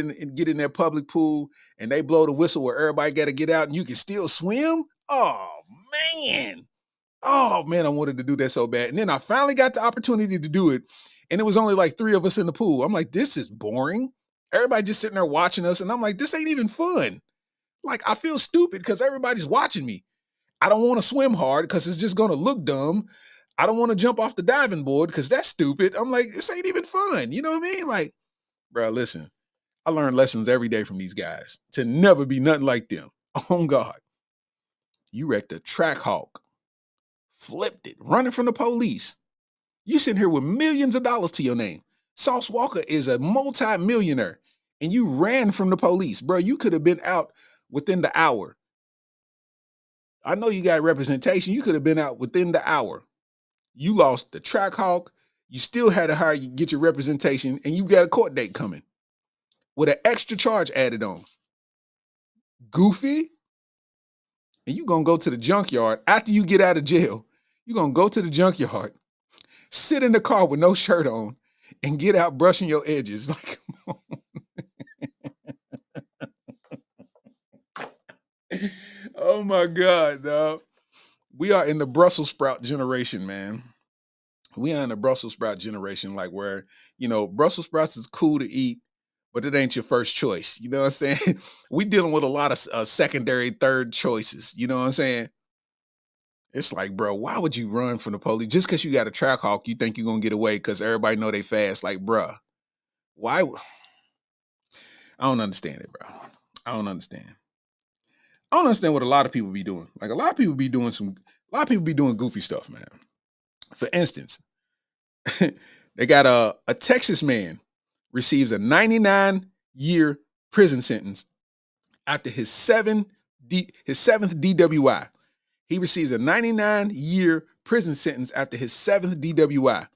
in that public pool and they blow the whistle where everybody got to get out and you can still swim. Oh man. Oh man, I wanted to do that so bad. And then I finally got the opportunity to do it. And it was only like 3 of us in the pool. I'm like, this is boring. Everybody just sitting there watching us. And I'm like, this ain't even fun. Like, I feel stupid because everybody's watching me. I don't want to swim hard because it's just going to look dumb. I don't want to jump off the diving board because that's stupid. I'm like, this ain't even fun. You know what I mean? Like, bro, listen, I learn lessons every day from these guys to never be nothing like them. Oh, God. You wrecked a track hawk, flipped it, running from the police. You sitting here with millions of dollars to your name. Sauce Walker is a multi-millionaire, and you ran from the police. Bro, you could have been out within the hour. I know you got representation. You could have been out within the hour. You lost the track hawk. You still had to hire you get your representation, and you got a court date coming with an extra charge added on. Goofy. And you going to go to the junkyard after you get out of jail. You're going to go to the junkyard, sit in the car with no shirt on, and get out brushing your edges. Like, come on. Oh my God, dog. We are in the Brussels sprout generation, man. We are in the Brussels sprout generation, like where, Brussels sprouts is cool to eat, but it ain't your first choice. You know what I'm saying? We dealing with a lot of secondary, third choices. You know what I'm saying? It's like, bro, why would you run from the police? Just because you got a track hawk, you think you're going to get away because everybody know they fast. Like, bro, why? I don't understand it, bro. I don't understand. I don't understand what a lot of people be doing. Like, a lot of people be doing goofy stuff, man. For instance, they got a Texas man receives a 99-year prison sentence after his seventh DWI. He receives a 99-year prison sentence after his 7th DWI.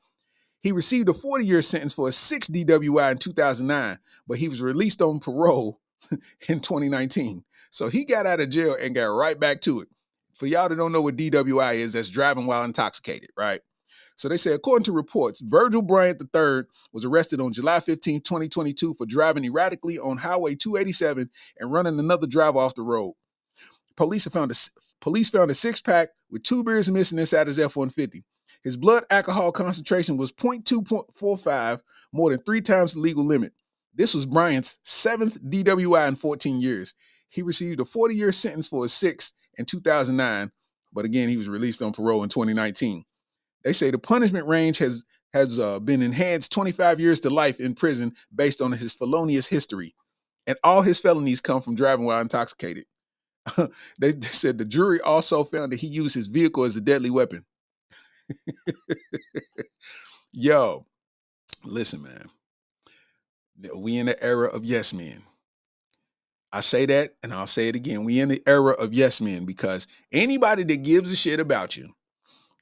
He received a 40-year sentence for a 6th DWI in 2009, but he was released on parole in 2019. So he got out of jail and got right back to it. For y'all that don't know what DWI is, that's driving while intoxicated, right? So they say, according to reports, Virgil Bryant III was arrested on July 15, 2022 for driving erratically on Highway 287 and running another driver off the road. Police found a six-pack with 2 beers missing inside his F-150. His blood alcohol concentration was 0.245, more than 3 times the legal limit. This was Bryant's 7th DWI in 14 years. He received a 40-year sentence for a 6th in 2009, but again, he was released on parole in 2019. They say the punishment range has been enhanced 25 years to life in prison based on his felonious history, and all his felonies come from driving while intoxicated. They said the jury also found that he used his vehicle as a deadly weapon. Yo, listen, man. We in the era of yes men. I say that, and I'll say it again. We in the era of yes men because anybody that gives a shit about you,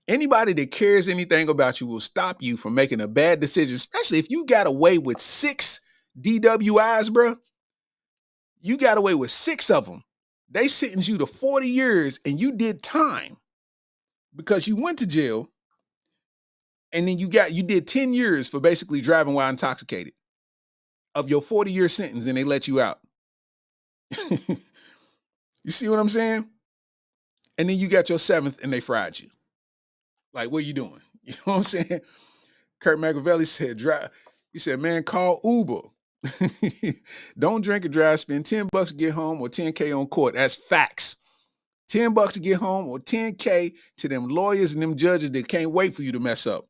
anybody that cares anything about you will stop you from making a bad decision, especially if you got away with 6 DWIs, bro. You got away with 6 of them. They sentenced you to 40 years and you did time because you went to jail and then you did 10 years for basically driving while intoxicated of your 40-year sentence and they let you out. You see what I'm saying? And then you got your 7th and they fried you. Like, what are you doing? You know what I'm saying? Kurt Machiavelli said, he said, man, call Uber. Don't drink and drive, spend $10 to get home or $10K on court. That's facts. $10 to get home or $10K to them lawyers and them judges that can't wait for you to mess up.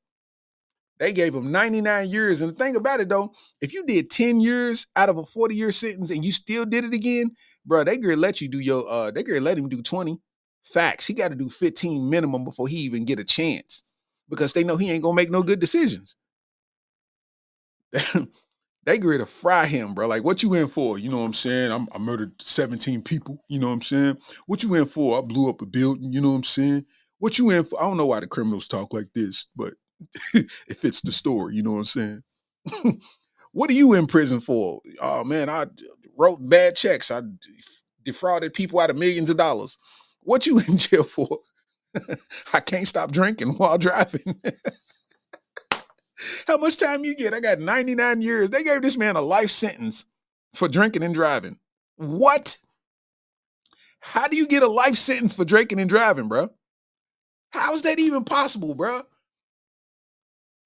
They gave him 99 years. And the thing about it, though, if you did 10 years out of a 40-year sentence and you still did it again, bro, they gonna let you do they gonna let him do 20. Facts. He got to do 15 minimum before he even get a chance because they know he ain't gonna make no good decisions. They ready to fry him, bro. Like, what you in for? You know what I'm saying? I murdered 17 people. You know what I'm saying? What you in for? I blew up a building. You know what I'm saying? What you in for? I don't know why the criminals talk like this, but it fits the story. You know what I'm saying? What are you in prison for? Oh, man, I wrote bad checks. I defrauded people out of millions of dollars. What you in jail for? I can't stop drinking while driving. How much time you get? I got 99 years. They gave this man a life sentence for drinking and driving. What? How do you get a life sentence for drinking and driving, bro? How is that even possible, bro?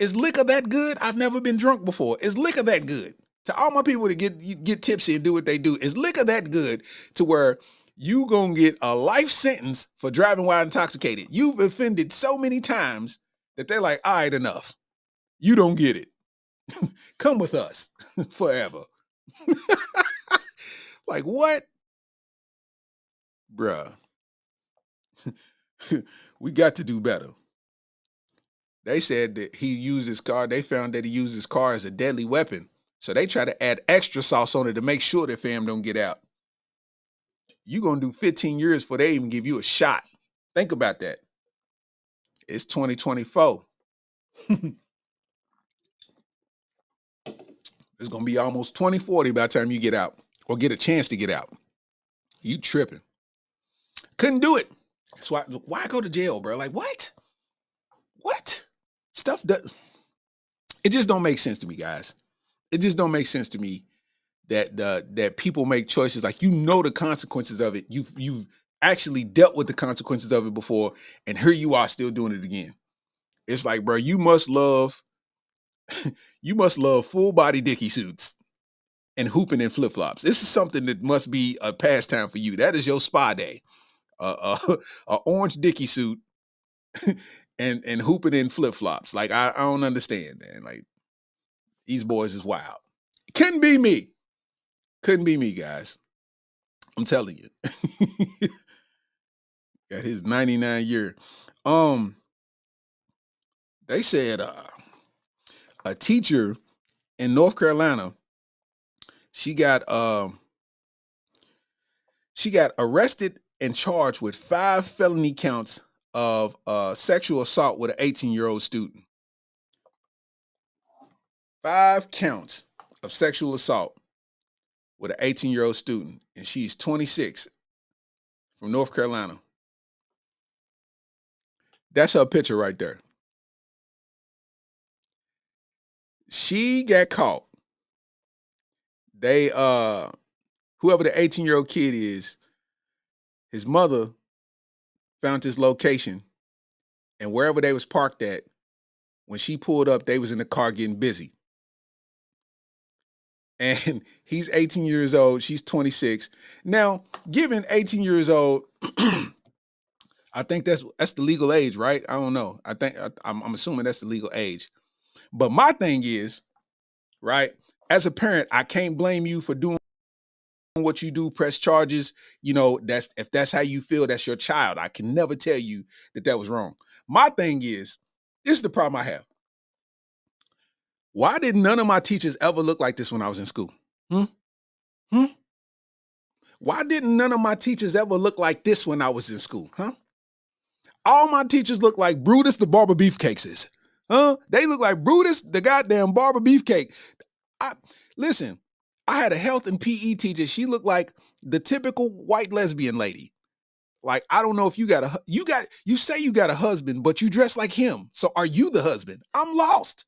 Is liquor that good? I've never been drunk before. Is liquor that good? To all my people that get tipsy and do what they do, is liquor that good to where you gonna get a life sentence for driving while intoxicated? You've offended so many times that they're like, all right, enough. You don't get it. Come with us forever. Like what? Bruh. We got to do better. They said that he used his car. They found that he used his car as a deadly weapon. So they try to add extra sauce on it to make sure that fam don't get out. You gonna do 15 years before they even give you a shot. Think about that. It's 2024. It's gonna be almost 2040 by the time you get out or get a chance to get out. You tripping. Couldn't do it. So why go to jail, bro? Like what? What? Stuff does. It just don't make sense to me, guys. It just don't make sense to me that that people make choices like the consequences of it. You've actually dealt with the consequences of it before, and here you are still doing it again. It's like, bro, you must love full body dicky suits and hooping in flip flops. This is something that must be a pastime for you. That is your spa day. A orange dicky suit and hooping in flip flops. Like I don't understand, man. Like these boys is wild. Couldn't be me. Couldn't be me, guys. I'm telling you. Got his 99 year. They said a teacher in North Carolina, she got arrested and charged with 5 felony counts of sexual assault with an 18-year-old student. 5 counts of sexual assault with an 18-year-old student, and she's 26 from North Carolina. That's her picture right there. She got caught. They whoever the 18-year-old kid is, his mother found his location, and wherever they was parked at, when she pulled up, they was in the car getting busy. And he's 18 years old, she's 26. Now, given 18 years old, I think that's the legal age, right? I don't know. I'm assuming that's the legal age. But my thing is, right, as a parent, I can't blame you for doing what you do, press charges. If that's how you feel, that's your child. I can never tell you that was wrong. My thing is, this is the problem I have. Why did none of my teachers ever look like this when I was in school? Why didn't none of my teachers ever look like this when I was in school? All my teachers look like Brutus the Barber Beefcakes is. They look like Brutus the goddamn Barber Beefcake. Listen, I had a health and PE teacher. She looked like the typical white lesbian lady. Like, I don't know if you say you got a husband, but you dress like him. So are you the husband? I'm lost.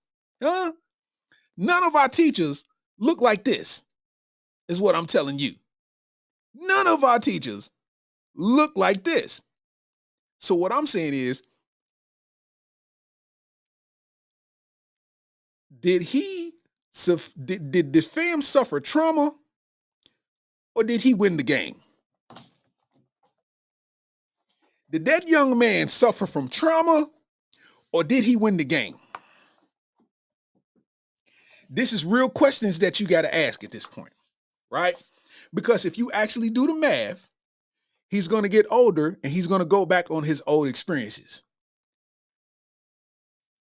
None of our teachers look like this, is what I'm telling you. None of our teachers look like this. So what I'm saying is, did fam suffer trauma, or did he win the game? Did that young man suffer from trauma, or did he win the game? This is real questions that you got to ask at this point, right? Because if you actually do the math, he's going to get older and he's going to go back on his old experiences.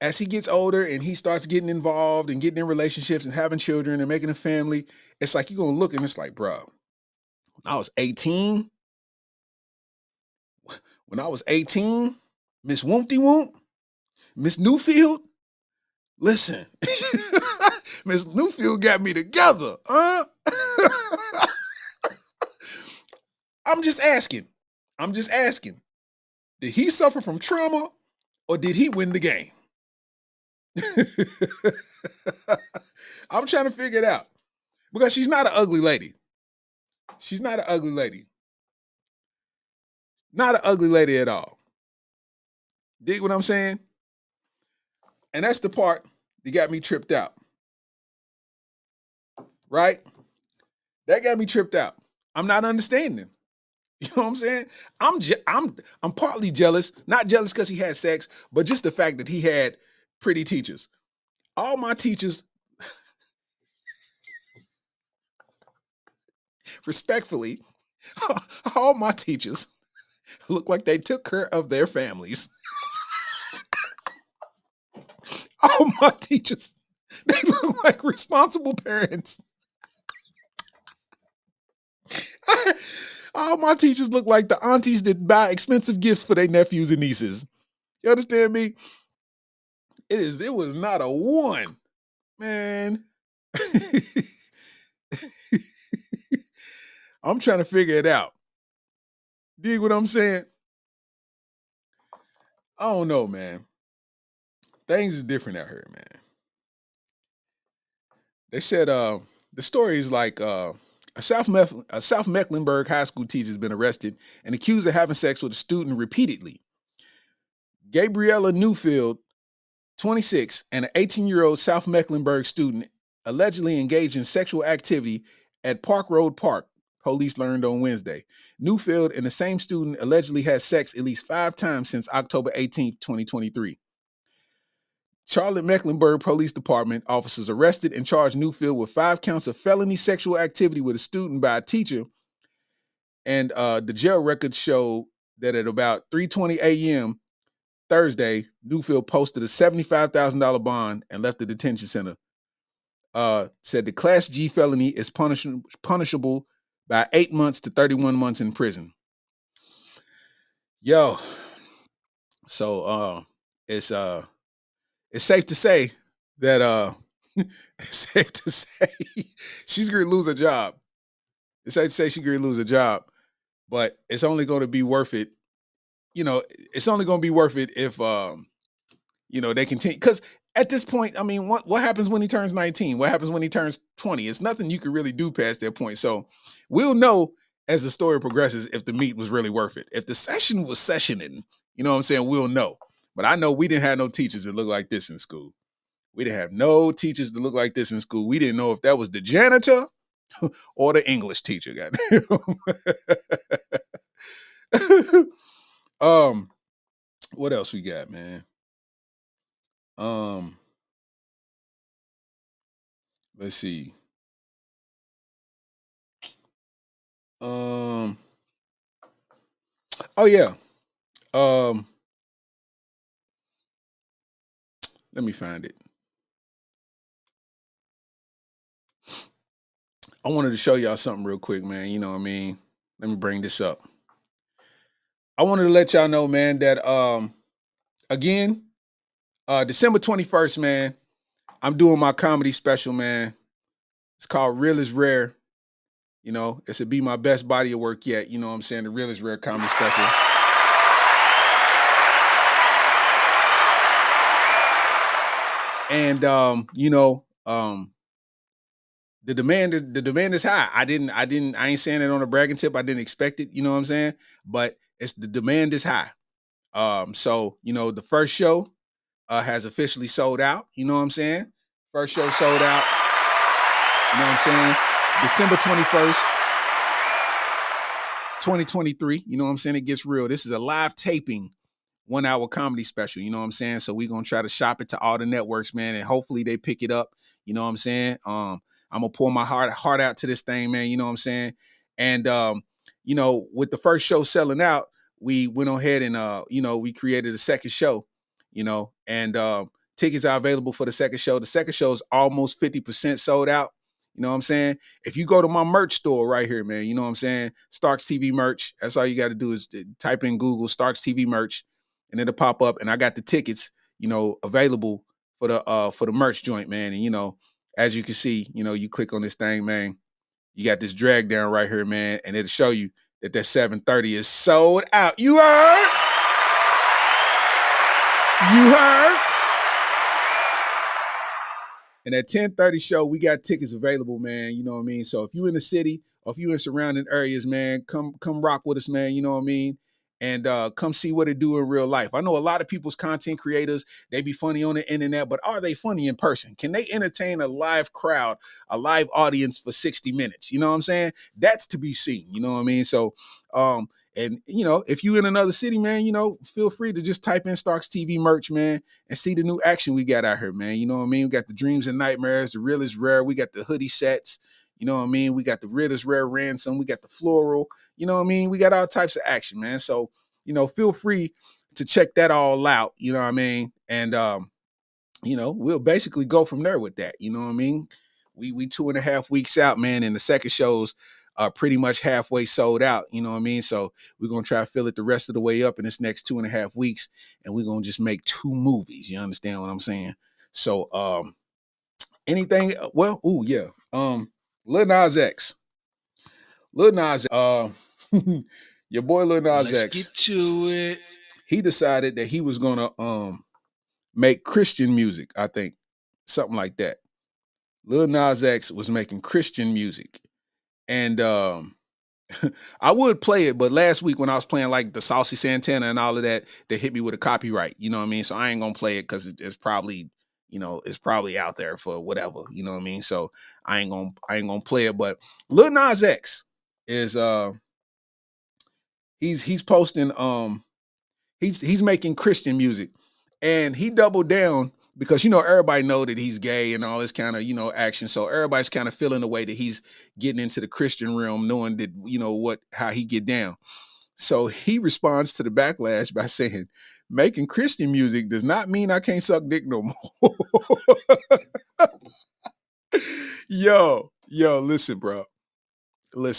As he gets older and he starts getting involved and getting in relationships and having children and making a family, it's like you're going to look and it's like, bro, when I was 18, Miss Woompty Woomp, Miss Newfield, listen, Miss Newfield got me together, I'm just asking. Did he suffer from trauma, or did he win the game? I'm trying to figure it out. Because she's not an ugly lady. Not an ugly lady at all. Dig what I'm saying? And that's the part that got me tripped out. Right? That got me tripped out. I'm not understanding. You know what I'm saying? I'm partly jealous, not jealous because he had sex, but just the fact that he had pretty teachers. All my teachers, respectfully, all my teachers look like they took care of their families. All my teachers, they look like responsible parents. All my teachers look like the aunties that buy expensive gifts for their nephews and nieces. You understand me? It was not a one, man. I'm trying to figure it out. Dig what I'm saying? I don't know, man. Things is different out here, man. They said the story is like a South Mecklenburg high school teacher has been arrested and accused of having sex with a student repeatedly. Gabriella Newfield, 26, and an 18-year-old South Mecklenburg student allegedly engaged in sexual activity at Park Road Park, police learned on Wednesday. Newfield and the same student allegedly had sex at least 5 times since October 18th, 2023. Charlotte Mecklenburg Police Department officers arrested and charged Newfield with 5 counts of felony sexual activity with a student by a teacher. And the jail records show that at about 3:20 a.m. Thursday, Newfield posted a $75,000 bond and left the detention center. Said the Class G felony is punishable by 8 months to 31 months in prison. Yo, so it's safe to say that it's safe to say she's gonna lose her job. It's safe to say she's gonna lose her job, but it's only going to be worth it. You know, it's only going to be worth it if they continue. Because at this point, I mean, what happens when he turns 19? What happens when he turns 20? It's nothing you can really do past that point. So we'll know as the story progresses if the meat was really worth it. If the session was sessioning, you know what I'm saying? We'll know. But I know we didn't have no teachers that look like this in school. We didn't have no teachers that look like this in school. We didn't know if that was the janitor or the English teacher. What else we got, man? Let's see. Oh yeah. Let me find it. I wanted to show y'all something real quick, man. You know what I mean? Let me bring this up. I wanted to let y'all know, man, that again, December 21st, man, I'm doing my comedy special, man. It's called Real is Rare. You know, it's to be my best body of work yet. You know what I'm saying? The Real is Rare comedy special. And the demand is high. I ain't saying it on a bragging tip. I didn't expect it, you know what I'm saying? But the demand is high. So, the first show has officially sold out, you know what I'm saying? First show sold out. You know what I'm saying? December 21st, 2023. You know what I'm saying? It gets real. This is a live taping 1 hour comedy special. You know what I'm saying? So we're going to try to shop it to all the networks, man. And hopefully they pick it up. You know what I'm saying? I'm going to pour my heart out to this thing, man. You know what I'm saying? And, with the first show selling out, we went ahead and, we created a second show, and tickets are available for the second show. The second show is almost 50% sold out. You know what I'm saying? If you go to my merch store right here, man, you know what I'm saying? Starks TV merch. That's all you got to do is type in Google Starks TV merch, and it'll pop up. And I got the tickets, available for the merch joint, man. And as you can see, you click on this thing, man. You got this drag down right here, man, and it'll show you that 7:30 is sold out. You heard? You heard? And at 10:30 show, we got tickets available, man. You know what I mean? So if you in the city or if you in surrounding areas, man, come rock with us, man. You know what I mean? and come see what it do in real life. I know a lot of people's content creators, they be funny on the internet, but are they funny in person? Can they entertain a live crowd, a live audience for 60 minutes? You know what I'm saying? That's to be seen. You know what I mean? So, and if you in another city, man, feel free to just type in Starks TV merch, man, and see the new action we got out here, man. You know what I mean? We got the Dreams and Nightmares, the Real is Rare. We got the hoodie sets. You know what I mean? We got the Real is Rare ransom. We got the floral. You know what I mean? We got all types of action, man. So, feel free to check that all out. You know what I mean? And, we'll basically go from there with that. You know what I mean? We 2.5 weeks out, man, and the second show's pretty much halfway sold out. You know what I mean? So we're going to try to fill it the rest of the way up in this next 2.5 weeks, and we're going to just make 2 movies. You understand what I'm saying? So, anything, well, Lil Nas X. Your boy Lil Nas X. Let's get to it. He decided that he was going to make Christian music, I think. Something like that. Lil Nas X was making Christian music. And I would play it, but last week when I was playing like the Saucy Santana and all of that, they hit me with a copyright. You know what I mean? So I ain't going to play it because it's probably, it's probably out there for whatever. You know what I mean? So I ain't gonna play it. But Lil Nas X is he's posting he's making Christian music, and he doubled down because everybody know that he's gay and all this kind of action. So everybody's kind of feeling the way that he's getting into the Christian realm, knowing that how he get down. So he responds to the backlash by saying, "Making Christian music does not mean I can't suck dick no more." Yo, listen, bro. You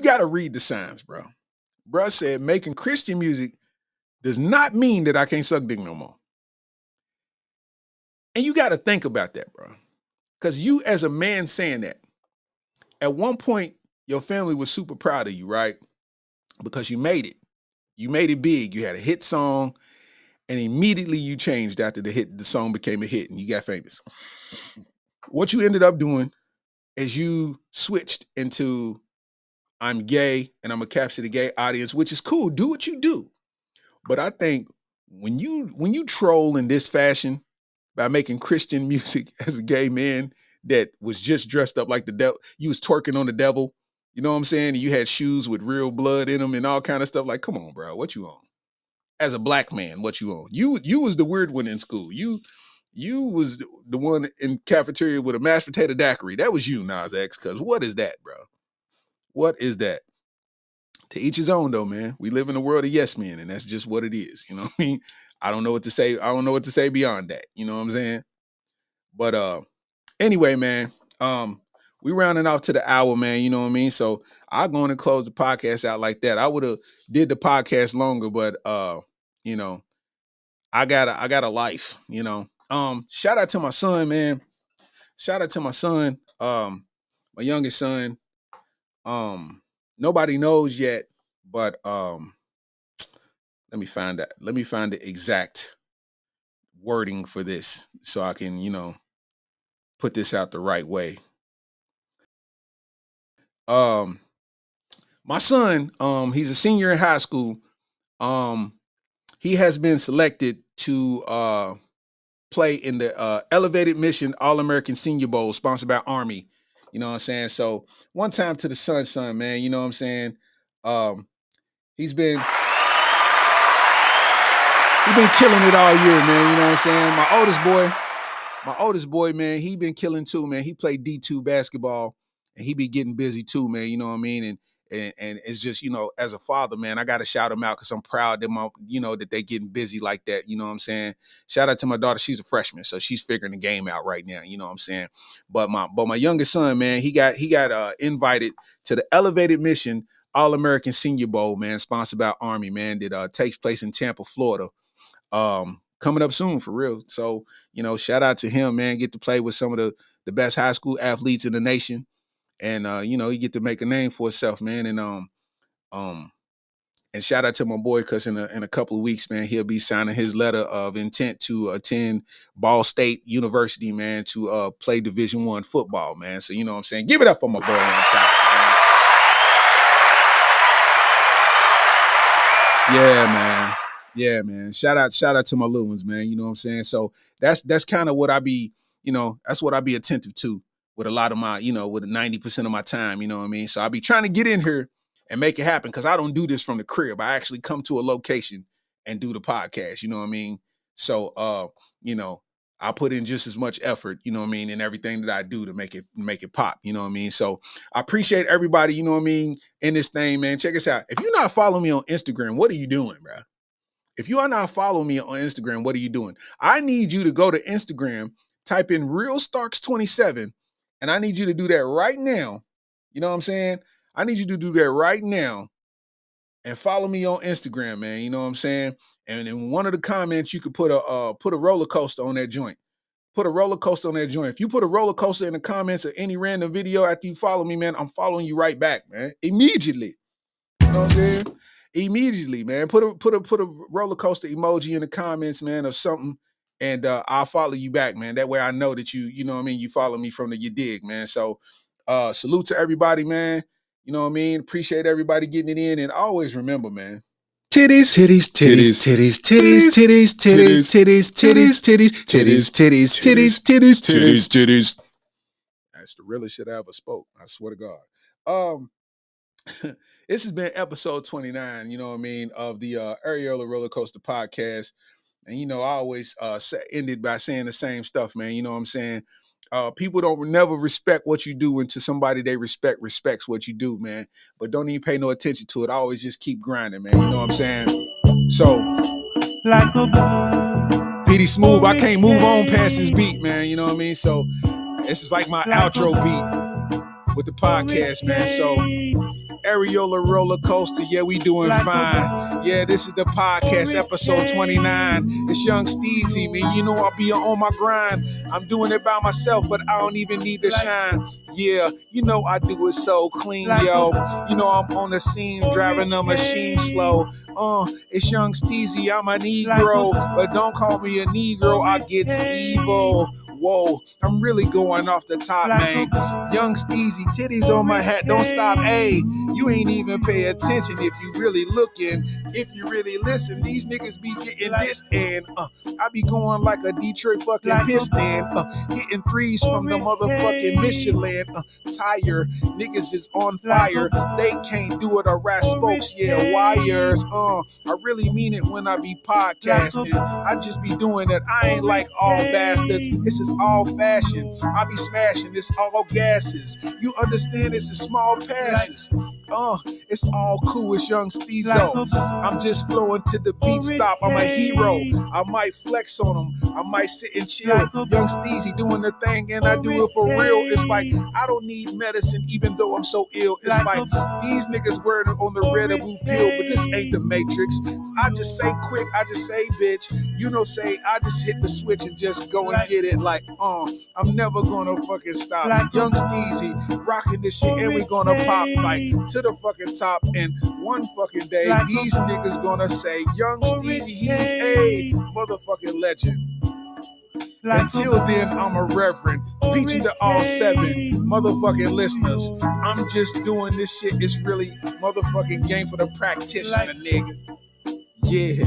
got to read the signs, bro. Bro said making Christian music does not mean that I can't suck dick no more. And you got to think about that, bro. Because you as a man saying that, at one point, your family was super proud of you, right? Because you made it. You made it big. You had a hit song, and immediately you changed after the song became a hit and you got famous. What you ended up doing is you switched into I'm gay and I'm gonna capture the gay audience, which is cool. Do what you do. But I think when you troll in this fashion by making Christian music as a gay man that was just dressed up like the devil, you was twerking on the devil, you know what I'm saying? And you had shoes with real blood in them and all kind of stuff. Like, come on, bro, what you on? As a black man, what you on? You was the weird one in school. You was the one in cafeteria with a mashed potato daiquiri. That was you, Nas X. Because what is that, bro? What is that? To each his own, though, man. We live in a world of yes men, and that's just what it is. You know what I mean? I don't know what to say. I don't know what to say beyond that. You know what I'm saying? But anyway, man, we rounding off to the hour, man. You know what I mean? So I'll go on and close the podcast out like that. I would have did the podcast longer, but I got a life, Shout out to my son, man. Shout out to my son, my youngest son. Nobody knows yet, but let me find the exact wording for this so I can, put this out the right way. My son, he's a senior in high school. He has been selected to play in the Elevated Mission All-American Senior Bowl sponsored by Army. You know what I'm saying? So one time to the son, man, you know what I'm saying? He's been killing it all year, man. You know what I'm saying? My oldest boy, man, he been killing too, man. He played D2 basketball and he be getting busy too, man. You know what I mean? And it's just, as a father, man, I got to shout him out because I'm proud that that they getting busy like that. You know what I'm saying? Shout out to my daughter. She's a freshman, so she's figuring the game out right now. You know what I'm saying? But my youngest son, man, he got invited to the Elevated Mission All-American Senior Bowl, man, sponsored by Army, man, that takes place in Tampa, Florida. Coming up soon for real. So, shout out to him, man. Get to play with some of the best high school athletes in the nation. And you get to make a name for himself, man. And shout out to my boy, because in a couple of weeks, man, he'll be signing his letter of intent to attend Ball State University, man, to play Division I football, man. So you know what I'm saying? Give it up for my boy one time, man. Yeah, man. Yeah, man. Shout out to my little ones, man. You know what I'm saying? So that's kind of what I be, that's what I be attentive to with a lot of my, with 90% of my time, you know what I mean? So I be trying to get in here and make it happen because I don't do this from the crib. I actually come to a location and do the podcast, you know what I mean? So I put in just as much effort, you know what I mean, in everything that I do to make it pop, you know what I mean? So I appreciate everybody, you know what I mean, in this thing, man. Check us out. If you're not following me on Instagram, what are you doing, bro? If you are not following me on Instagram, what are you doing? I need you to go to Instagram, type in Real Starks27, and I need you to do that right now. You know what I'm saying? I need you to do that right now and follow me on Instagram, man. You know what I'm saying? And in one of the comments, you could put a roller coaster on that joint. Put a roller coaster on that joint. If you put a roller coaster in the comments of any random video after you follow me, man, I'm following you right back, man. Immediately. You know what I'm saying? Immediately, man. Put a roller coaster emoji in the comments, man, or something, and I'll follow you back, man. That way I know that you know what I mean, you follow me from the you dig, man. So salute to everybody, man. You know what I mean? Appreciate everybody getting it in. And always remember, man. Titties, titties, titties, titties, titties, titties, titties, titties, titties, titties, titties, titties, titties, titties, titties, titties. That's the realest shit I ever spoke. I swear to God. This has been episode 29, you know what I mean, of the Areola Rollercoaster podcast. And, I always ended by saying the same stuff, man. You know what I'm saying? People don't never respect what you do until somebody they respects what you do, man. But don't even pay no attention to it. I always just keep grinding, man. You know what I'm saying? So, PD Smooth, I can't move on past this beat, man. You know what I mean? So, this is like my outro beat with the podcast, man. So, Areola Roller Coaster, yeah, we doing fine. Yeah, this is the podcast, episode 29. It's Young Steezy, man. You know I'll be on my grind. I'm doing it by myself, but I don't even need to shine. Yeah, I do it so clean, yo. I'm on the scene, driving a machine slow. It's Young Steezy, I'm a Negro, but don't call me a Negro, I get evil. Whoa, I'm really going off the top, man. Young Steezy, titties on my hat, don't stop, ayy. You ain't even pay attention if you really looking. If you really listen, these niggas be getting this and I be going like a Detroit fucking piston, hitting threes from the motherfucking Michelin tire. Niggas is on fire. They can't do it. I rap spokes, yeah, wires. I really mean it when I be podcasting. I just be doing it. I ain't like all bastards. This is all fashion. I be smashing. It's all gases. You understand? This is small passes. It's all cool. It's Young Steezo. I'm just flowing to the beat stop. I'm a hero. I might flex on them. I might sit and chill. Young Steezy doing the thing, and I do it for real. It's like I don't need medicine, even though I'm so ill. It's like these niggas were on the red or blue pill, but this ain't the Matrix. I just say quick. I just say bitch. Say I just hit the switch and just go and get it. Like I'm never gonna fucking stop. Young Steezy rocking this shit, and we gonna pop like to the fucking top. And one fucking day, these niggas gonna say, Young Steezy, he's a motherfucking legend. Until then, I'm a reverend, preaching to all 7 motherfucking listeners. I'm just doing this shit. It's really motherfucking game for the practitioner, nigga. Yeah.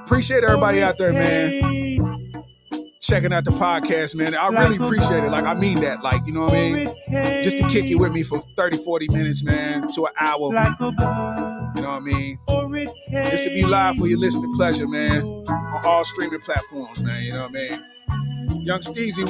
Appreciate everybody out there, man. Checking out the podcast, man. I really appreciate it. Like, I mean that. Like, you know what I mean? Just to kick it with me for 30, 40 minutes, man, to an hour. You know what I mean? This will be live for your listening pleasure, man. On all streaming platforms, man. You know what I mean? Young Steezy.